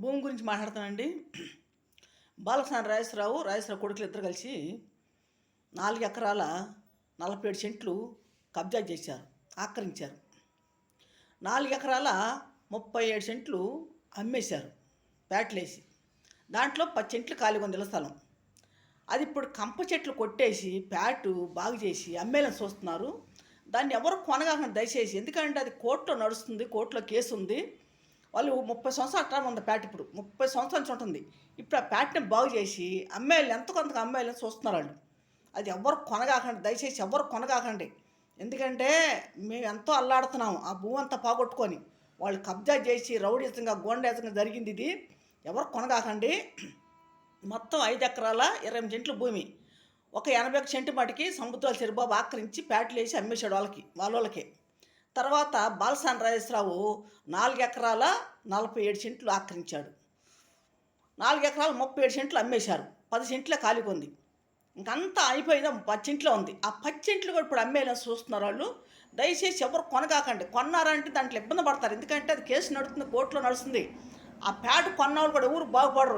భూమి గురించి మాట్లాడతానండి. బాలసాని రాజేశ్వరరావు కొడుకులు ఇద్దరు కలిసి 4 ఎకరాల 47 సెంట్లు కబ్జా చేశారు, ఆక్రమించారు. 4 ఎకరాల 37 సెంట్లు అమ్మేశారు ప్యాట్లేసి. దాంట్లో 10 సెంట్లు ఖాళీగా ఉంది ఇళ్ల స్థలం. అది ఇప్పుడు కంప చెట్లు కొట్టేసి ప్యాటు బాగు చేసి అమ్మేయాలని చూస్తున్నారు. దాన్ని ఎవరు కొనగాకండి దయచేసి, ఎందుకంటే అది కోర్టులో నడుస్తుంది, కోర్టులో కేసు ఉంది. వాళ్ళు 30 సంవత్సరాల టైం ఉంది ప్యాట్, ఇప్పుడు 30 సంవత్సరాల నుంచి ఉంటుంది. ఇప్పుడు ఆ ప్యాట్ని బాగు చేసి అమ్మాయిలు ఎంత కొంతగా అమ్మాయిలని చూస్తున్నారు వాళ్ళు. అది ఎవరు కొనగాకండి దయచేసి, ఎవరు కొనగాకండి. ఎందుకంటే మేము ఎంతో అల్లాడుతున్నాము ఆ భూమి అంతా పోగొట్టుకొని. వాళ్ళు కబ్జా చేసి రౌడీతంగా గోండేతంగా జరిగింది ఇది. ఎవరు కొనగాకండి. మొత్తం 5 ఎకరాల 20 సెంట్ల భూమి, ఒక 81 సెంటు మటుకి సముద్రాల చెరుబాబు ఆక్రమించి ప్యాట్లు వేసి అమ్మేశాడు వాళ్ళకే. తర్వాత బాలసాని రాజేశ్వరరావు 4 ఎకరాల 47 సెంట్లు ఆక్రమించాడు. 4 ఎకరాల 37 సెంట్లు అమ్మేశారు. 10 సెంట్లే ఖాళీగా ఉంది. ఇంకంతా అయిపోయిందా, 10 సెంట్లో ఉంది. ఆ 10 సెంట్లు కూడా ఇప్పుడు అమ్మేయాలని చూస్తున్నారు వాళ్ళు. దయచేసి ఎవరు కొనగాకండి. కొన్నారంటే దాంట్లో ఇబ్బంది పడతారు, ఎందుకంటే అది కేసు నడుస్తుంది, కోర్టులో నడుస్తుంది. ఆ ప్యాడ్ కొన్నవాళ్ళు కూడా ఎవరు బాగుపడరు.